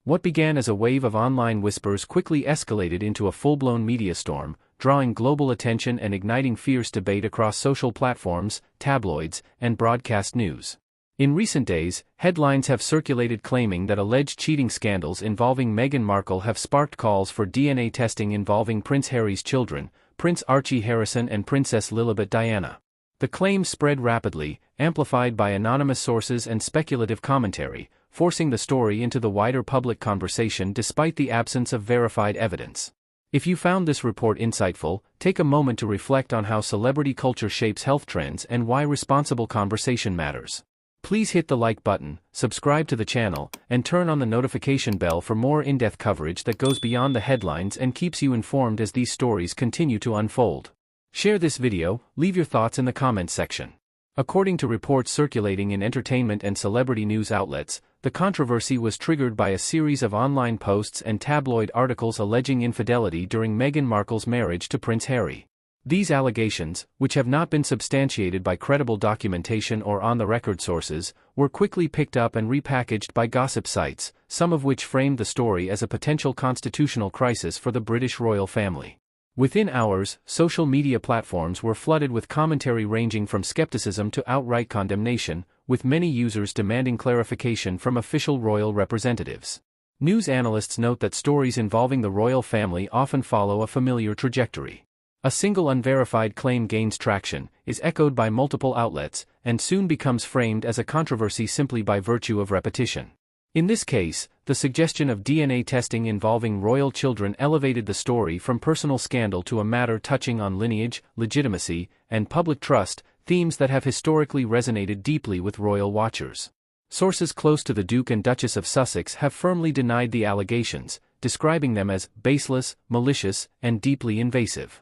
What began as a wave of online whispers quickly escalated into a full-blown media storm, drawing global attention and igniting fierce debate across social platforms, tabloids, and broadcast news. In recent days, headlines have circulated claiming that alleged cheating scandals involving Meghan Markle have sparked calls for DNA testing involving Prince Harry's children, Prince Archie Harrison and Princess Lilibet Diana. The claims spread rapidly, amplified by anonymous sources and speculative commentary, forcing the story into the wider public conversation despite the absence of verified evidence. If you found this report insightful, take a moment to reflect on how celebrity culture shapes health trends and why responsible conversation matters. Please hit the like button, subscribe to the channel, and turn on the notification bell for more in-depth coverage that goes beyond the headlines and keeps you informed as these stories continue to unfold. Share this video, leave your thoughts in the comments section. According to reports circulating in entertainment and celebrity news outlets, the controversy was triggered by a series of online posts and tabloid articles alleging infidelity during Meghan Markle's marriage to Prince Harry. These allegations, which have not been substantiated by credible documentation or on-the-record sources, were quickly picked up and repackaged by gossip sites, some of which framed the story as a potential constitutional crisis for the British royal family. Within hours, social media platforms were flooded with commentary ranging from skepticism to outright condemnation, with many users demanding clarification from official royal representatives. News analysts note that stories involving the royal family often follow a familiar trajectory. A single unverified claim gains traction, is echoed by multiple outlets, and soon becomes framed as a controversy simply by virtue of repetition. In this case, the suggestion of DNA testing involving royal children elevated the story from personal scandal to a matter touching on lineage, legitimacy, and public trust, themes that have historically resonated deeply with royal watchers. Sources close to the Duke and Duchess of Sussex have firmly denied the allegations, describing them as baseless, malicious, and deeply invasive.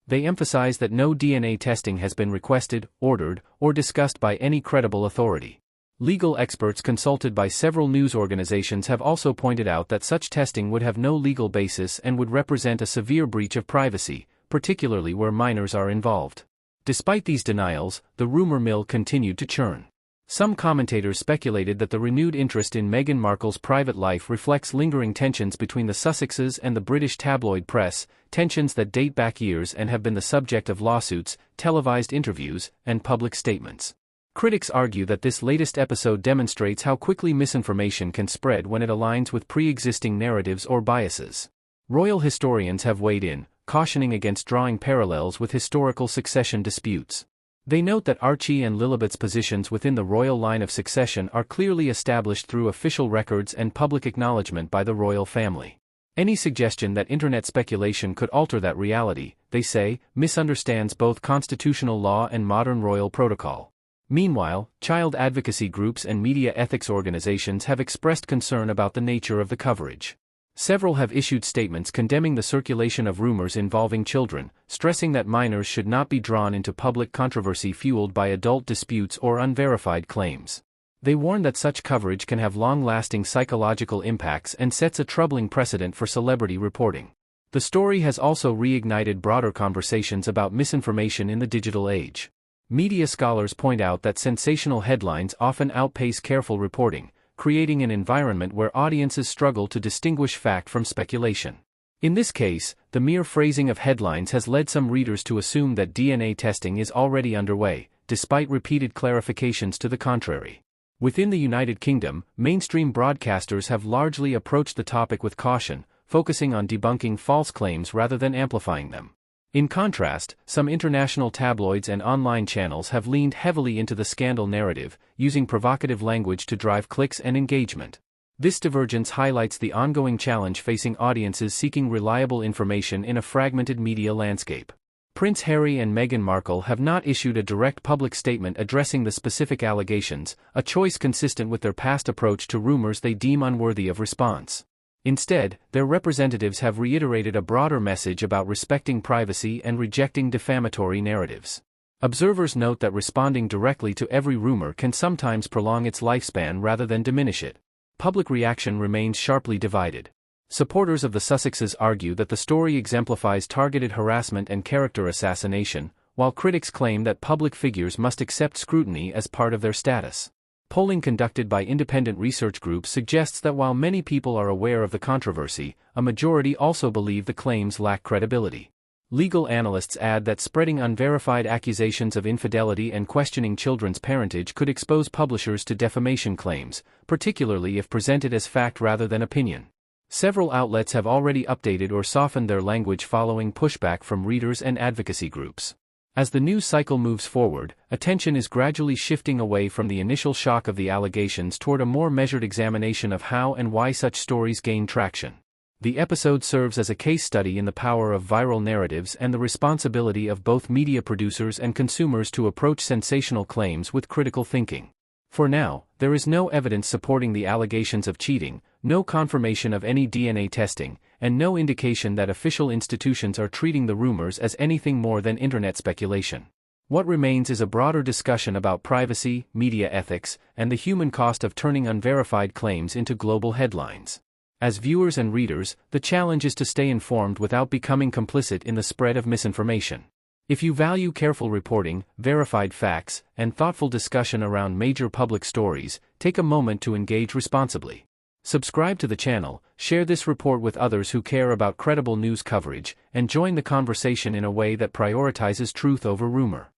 They emphasize that no DNA testing has been requested, ordered, or discussed by any credible authority. Legal experts consulted by several news organizations have also pointed out that such testing would have no legal basis and would represent a severe breach of privacy, particularly where minors are involved. Despite these denials, the rumor mill continued to churn. Some commentators speculated that the renewed interest in Meghan Markle's private life reflects lingering tensions between the Sussexes and the British tabloid press, tensions that date back years and have been the subject of lawsuits, televised interviews, and public statements. Critics argue that this latest episode demonstrates how quickly misinformation can spread when it aligns with pre-existing narratives or biases. Royal historians have weighed in, cautioning against drawing parallels with historical succession disputes. They note that Archie and Lilibet's positions within the royal line of succession are clearly established through official records and public acknowledgement by the royal family. Any suggestion that internet speculation could alter that reality, they say, misunderstands both constitutional law and modern royal protocol. Meanwhile, child advocacy groups and media ethics organizations have expressed concern about the nature of the coverage. Several have issued statements condemning the circulation of rumors involving children, stressing that minors should not be drawn into public controversy fueled by adult disputes or unverified claims. They warn that such coverage can have long-lasting psychological impacts and sets a troubling precedent for celebrity reporting. The story has also reignited broader conversations about misinformation in the digital age. Media scholars point out that sensational headlines often outpace careful reporting, creating an environment where audiences struggle to distinguish fact from speculation. In this case, the mere phrasing of headlines has led some readers to assume that DNA testing is already underway, despite repeated clarifications to the contrary. Within the United Kingdom, mainstream broadcasters have largely approached the topic with caution, focusing on debunking false claims rather than amplifying them. In contrast, some international tabloids and online channels have leaned heavily into the scandal narrative, using provocative language to drive clicks and engagement. This divergence highlights the ongoing challenge facing audiences seeking reliable information in a fragmented media landscape. Prince Harry and Meghan Markle have not issued a direct public statement addressing the specific allegations, a choice consistent with their past approach to rumors they deem unworthy of response. Instead, their representatives have reiterated a broader message about respecting privacy and rejecting defamatory narratives. Observers note that responding directly to every rumor can sometimes prolong its lifespan rather than diminish it. Public reaction remains sharply divided. Supporters of the Sussexes argue that the story exemplifies targeted harassment and character assassination, while critics claim that public figures must accept scrutiny as part of their status. Polling conducted by independent research groups suggests that while many people are aware of the controversy, a majority also believe the claims lack credibility. Legal analysts add that spreading unverified accusations of infidelity and questioning children's parentage could expose publishers to defamation claims, particularly if presented as fact rather than opinion. Several outlets have already updated or softened their language following pushback from readers and advocacy groups. As the news cycle moves forward, attention is gradually shifting away from the initial shock of the allegations toward a more measured examination of how and why such stories gain traction. The episode serves as a case study in the power of viral narratives and the responsibility of both media producers and consumers to approach sensational claims with critical thinking. For now, there is no evidence supporting the allegations of cheating, no confirmation of any DNA testing, and no indication that official institutions are treating the rumors as anything more than internet speculation. What remains is a broader discussion about privacy, media ethics, and the human cost of turning unverified claims into global headlines. As viewers and readers, the challenge is to stay informed without becoming complicit in the spread of misinformation. If you value careful reporting, verified facts, and thoughtful discussion around major public stories, take a moment to engage responsibly. Subscribe to the channel, share this report with others who care about credible news coverage, and join the conversation in a way that prioritizes truth over rumor.